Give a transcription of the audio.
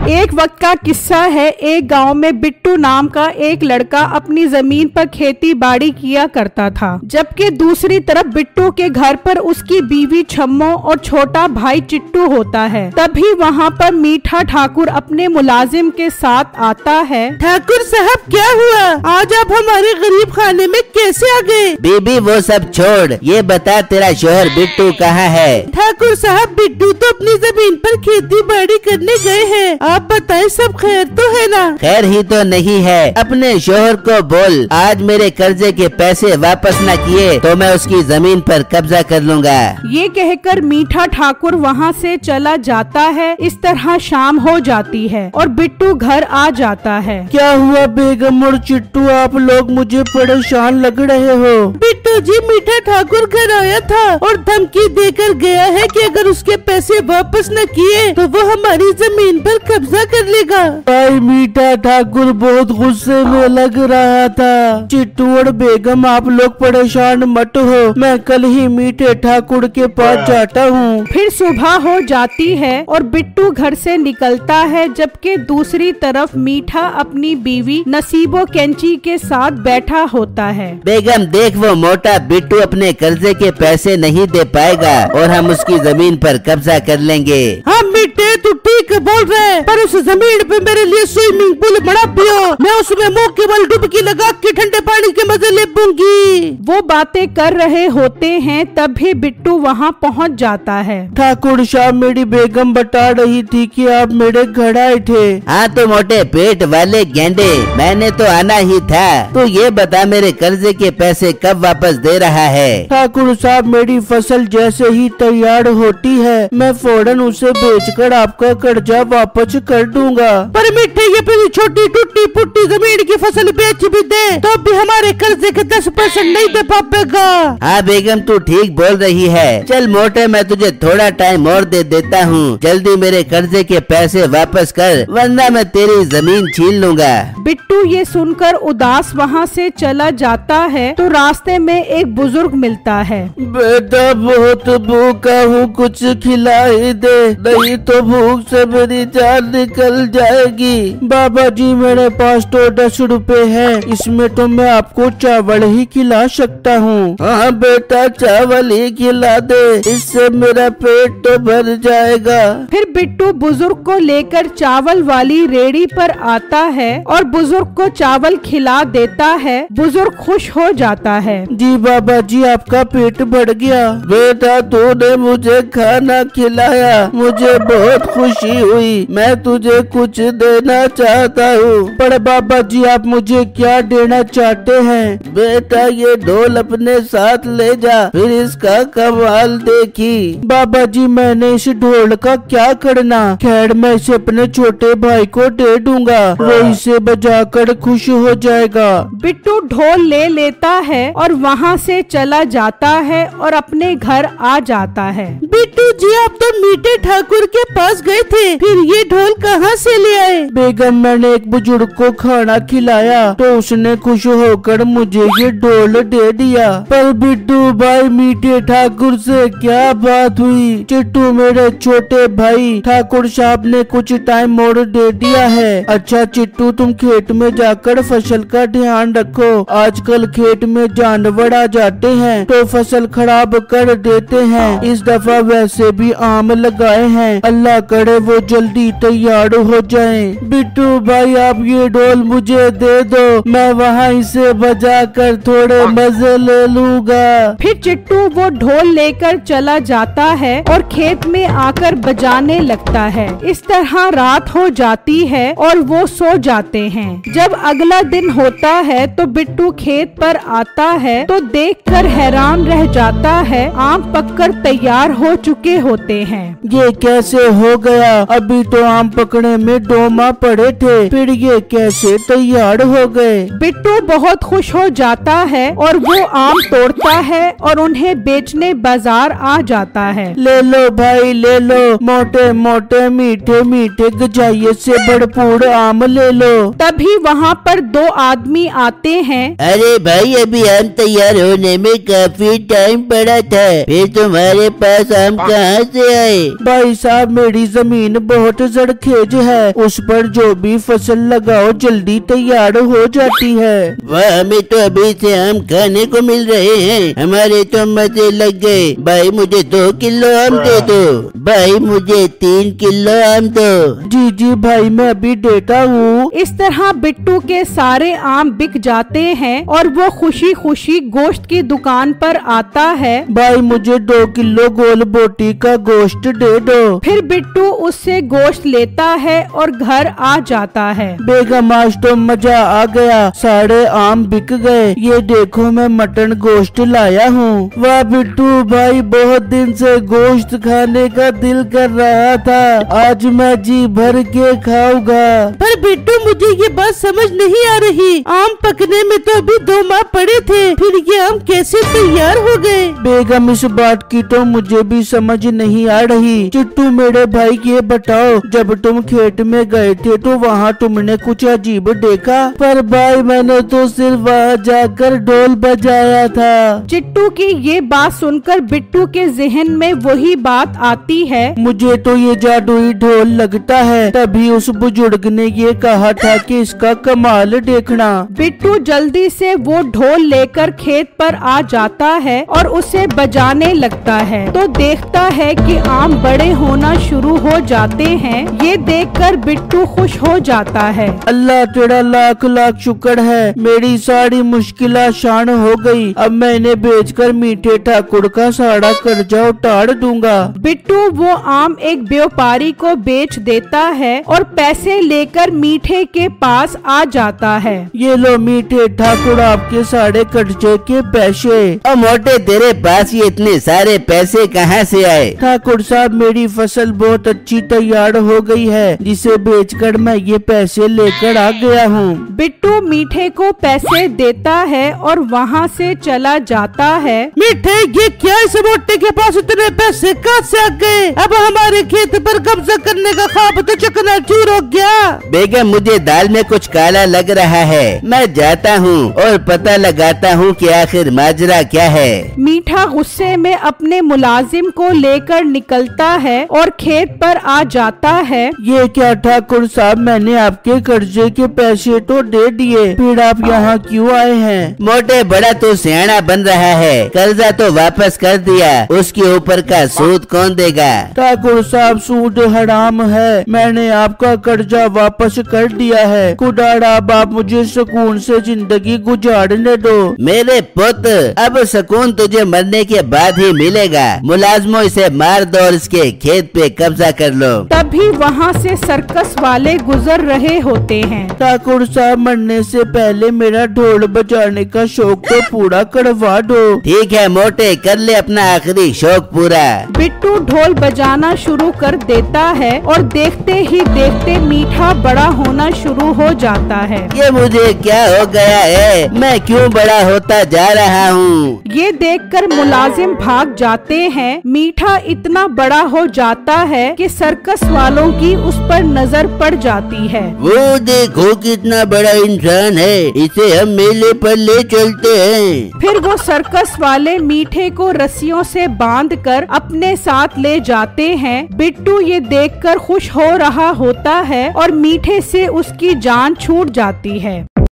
एक वक्त का किस्सा है। एक गांव में बिट्टू नाम का एक लड़का अपनी जमीन पर खेती बाड़ी किया करता था, जबकि दूसरी तरफ बिट्टू के घर पर उसकी बीवी छम्मो और छोटा भाई चिट्टू होता है। तभी वहां पर मीठा ठाकुर अपने मुलाजिम के साथ आता है। ठाकुर साहब क्या हुआ? आज आप हमारे गरीब खाने में कैसे आ गए? बीबी वो सब छोड़, ये बता तेरा शोहर बिट्टू कहाँ है? ठाकुर साहब बिट्टू तो अपनी जमीन पर खेती बाड़ी करने गए हैं। आप बताएं सब खैर तो है ना? खैर ही तो नहीं है। अपने शोहर को बोल आज मेरे कर्जे के पैसे वापस न किए तो मैं उसकी जमीन पर कब्जा कर लूँगा। ये कहकर मीठा ठाकुर वहाँ से चला जाता है। इस तरह शाम हो जाती है और बिट्टू घर आ जाता है। क्या हुआ बेगम और चिट्टू, आप लोग मुझे परेशान लग रहे हो? बिट्टू जी मीठा ठाकुर घर आया था और धमकी देकर गया है कि अगर उसके पैसे वापस न किए तो वो हमारी जमीन पर कब्जा कर लेगा। भाई मीठा ठाकुर बहुत गुस्से में लग रहा था। चिट्टू और बेगम आप लोग परेशान मत हो, मैं कल ही मीठे ठाकुर के पास जाता हूँ। फिर सुबह हो जाती है और बिट्टू घर से निकलता है, जबकि दूसरी तरफ मीठा अपनी बीवी नसीबो कैंची के साथ बैठा होता है। बेगम देख वो मोटा बिट्टू अपने कर्जे के पैसे नहीं दे पाएगा और हम उसकी जमीन पर कब्जा कर लेंगे। हाँ मीठे तू ठीक बोल रहे हैं, पर उस जमीन पे मेरे लिए स्विमिंग पूल बना पियो, मैं उसमें मुंह के बल डुबकी लगा के ठंडे पानी के मजे ले लूंगी। वो बातें कर रहे होते हैं तभी बिट्टू वहाँ पहुँच जाता है। ठाकुर साहब मेरी बेगम बता रही थी कि आप मेरे घर आए थे। हाँ तो मोटे पेट वाले गेंडे, मैंने तो आना ही था। तो ये बता मेरे कर्जे के पैसे कब वापस दे रहा है? ठाकुर साहब मेरी फसल जैसे ही तैयार होती है मैं फौरन उसे बेचकर आपका कर्जा वापस कर दूंगा। पर मीठे ये पूरी छोटी टूटी फूटी जमीन की फसल बेच भी दे तो भी हमारे कर्जे के 10% नहीं दे पाएगा। हाँ बेगम तू ठीक बोल रही है। चल मोटे मैं तुझे थोड़ा टाइम और दे देता हूँ, जल्दी मेरे कर्जे के पैसे वापस कर वरना मैं तेरी जमीन छीन लूंगा। बिट्टू ये सुनकर उदास वहाँ से चला जाता है तो रास्ते में एक बुजुर्ग मिलता है। बेटा बहुत भूखा हूँ, कुछ खिला ही दे, नहीं तो भूख से मेरी जान निकल जाएगी। बाबा जी मेरे पास तो 10 रुपए है, इसमें तो मैं आपको चावल ही खिला सकता हूँ। हाँ बेटा चावल ही खिला दे, इससे मेरा पेट तो भर जाएगा। फिर बिट्टू बुजुर्ग को लेकर चावल वाली रेड़ी पर आता है और बुजुर्ग को चावल खिला देता है। बुजुर्ग खुश हो जाता है। जी बाबा जी आपका पेट भर गया। बेटा तूने मुझे खाना खिलाया, मुझे बहुत खुशी हुई, मैं तुझे कुछ देना चाहता हूँ। पर बाबा जी आप मुझे क्या देना चाहते हैं? बेटा ये ढोल अपने साथ ले जा, फिर इसका कमाल देखी। बाबा जी मैंने इस ढोल का क्या करना? खैर मैं इसे अपने छोटे भाई को दे दूंगा, वो इसे बजाकर खुश हो जाएगा। बिट्टू ढोल ले लेता है और वहाँ से चला जाता है और अपने घर आ जाता है। बिट्टू जी आप तो मीठे ठाकुर के पास गए थे, फिर ये ढोल कहाँ से ले आए? बेगम मैंने एक बुजुर्ग को खाना खिलाया तो उसने खुश होकर मुझे ये ढोल दे दिया। पर बिट्टू भाई मीठे ठाकुर से क्या बात हुई? चिट्टू मेरे छोटे भाई, ठाकुर साहब ने कुछ टाइम और दे दिया है। अच्छा चिट्टू तुम खेत में जाकर फसल का ध्यान रखो, आजकल खेत में जानवर आ जाते हैं तो फसल खराब कर देते हैं। इस दफा वैसे भी आम लगाए हैं, अल्लाह करे वो जल्दी तैयार हो जाएं। बिट्टू भाई आप ये ढोल मुझे दे दो, मैं वहाँ इसे बजा कर थोड़े मजे ले लूँगा। फिर चिट्टू वो ढोल लेकर चला जाता है और खेत में आकर बजाने लगता है। इस तरह रात हो जाती है और वो सो जाते हैं। जब अगला दिन होता है तो बिट्टू खेत पर आता है तो देखकर हैरान रह जाता है। आम पककर तैयार हो चुके होते हैं। ये कैसे हो गया? अभी तो आम पकने में 2 माह पड़े थे, फिर ये कैसे तैयार हो गए? बिट्टू बहुत खुश हो जाता है और वो आम तोड़ता है और उन्हें बेचने बाजार आ जाता है। ले लो भाई ले लो, मोटे मोटे मीठे मीठे गजाइये से भरपूर आम ले लो। तभी वहाँ पर 2 आदमी आते हैं। अरे भाई अभी आम तैयार होने में काफी टाइम पड़ा था, फिर तुम्हारे पास आम कहाँ से आए? भाई साहब मेरी जमीन जमीन बहुत जरखेज है, उस पर जो भी फसल लगाओ जल्दी तैयार हो जाती है। वह हमें तो अभी से आम खाने को मिल रहे हैं, हमारे तो मजे लग गए। भाई मुझे 2 किलो आम दे दो, भाई मुझे 3 किलो आम दो। जी जी भाई मैं अभी देता हूँ। इस तरह बिट्टू के सारे आम बिक जाते हैं और वो खुशी खुशी गोश्त की दुकान पर आता है। भाई मुझे 2 किलो गोल बोटी का गोश्त दे दो। फिर बिट्टू उससे गोश्त लेता है और घर आ जाता है। बेगम आज तो मजा आ गया, सारे आम बिक गए। ये देखो मैं मटन गोश्त लाया हूँ। वाह बिट्टू भाई बहुत दिन से गोश्त खाने का दिल कर रहा था, आज मैं जी भर के खाऊंगा। पर बिट्टू मुझे ये बात समझ नहीं आ रही, आम पकने में तो अभी 2 माह पड़े थे, फिर ये आम कैसे तैयार हो गए? बेगम इस बात की तो मुझे भी समझ नहीं आ रही। चिट्टू मेरे भाई ये बताओ, जब तुम खेत में गए थे तो वहाँ तुमने कुछ अजीब देखा? पर भाई मैंने तो सिर्फ वहाँ जाकर ढोल बजाया था। चिट्टू की ये बात सुनकर बिट्टू के जहन में वही बात आती है। मुझे तो ये जादुई ढोल लगता है, तभी उस बुजुर्ग ने ये कहा था कि इसका कमाल देखना। बिट्टू जल्दी से वो ढोल लेकर खेत पर आ जाता है और उसे बजाने लगता है, तो देखता है कि आम बड़े होना शुरू हो जाते हैं। ये देखकर बिट्टू खुश हो जाता है। अल्लाह तेरा लाख लाख शुक्र है, मेरी सारी मुश्किल आसान हो गई। अब मैं इन्हें बेचकर मीठे ठाकुर का सारा कर्जा उतार दूंगा। बिट्टू वो आम एक व्यापारी को बेच देता है और पैसे लेकर मीठे के पास आ जाता है। ये लो मीठे ठाकुर आपके सारे कर्जे के पैसे। और मोटे तेरे पास ये इतने सारे पैसे कहाँ से आए? ठाकुर साहब मेरी फसल बहुत अच्छी तैयार हो गई है, जिसे बेचकर मैं ये पैसे लेकर आ गया हूँ। बिट्टू मीठे को पैसे देता है और वहाँ से चला जाता है। मीठे ये क्या, इस मोटे के पास इतने पैसे कहाँ से आ गए? अब हमारे खेत पर कब्जा करने का ख्वाब तो चकनाचूर हो गया। बेगम मुझे दाल में कुछ काला लग रहा है, मैं जाता हूँ और पता लगाता हूँ कि आखिर माजरा क्या है। मीठा गुस्से में अपने मुलाजिम को लेकर निकलता है और खेत पर आ जाता है। ये क्या ठाकुर साहब, मैंने आपके कर्जे के पैसे तो दे दिए, फिर आप यहाँ क्यों आए हैं? मोटे बड़ा तो सियाना बन रहा है, कर्जा तो वापस कर दिया, उसके ऊपर का सूद कौन देगा? ठाकुर साहब सूद हराम है, मैंने आपका कर्जा वापस कर दिया है। खुदारा अब आप मुझे सुकून से जिंदगी गुजारने दो। मेरे पुत्र अब सुकून तुझे मरने के बाद ही मिलेगा। मुलाजमों इसे मार दो और इसके खेत पे कब्जा कर लो। तभी वहाँ से सर्कस वाले गुजर रहे होते हैं। ठाकुर साहब मरने से पहले मेरा ढोल बजाने का शौक तो पूरा करवा दो। ठीक है मोटे, कर ले अपना आखिरी शौक पूरा। बिट्टू ढोल बजाना शुरू कर देता है और देखते ही देखते मीठा बड़ा होना शुरू हो जाता है। ये मुझे क्या हो गया है, मैं क्यों बड़ा होता जा रहा हूँ? ये देखकर मुलाजिम भाग जाते हैं। मीठा इतना बड़ा हो जाता है कि सर्कस वालों की उस पर नजर पड़ जाती है। वो देखो कितना बड़ा इंसान है, इसे हम मेले पर ले चलते हैं। फिर वो सर्कस वाले मीठे को रस्सियों से बांधकर अपने साथ ले जाते हैं। बिट्टू ये देखकर खुश हो रहा होता है और मीठे से उसकी जान छूट जाती है।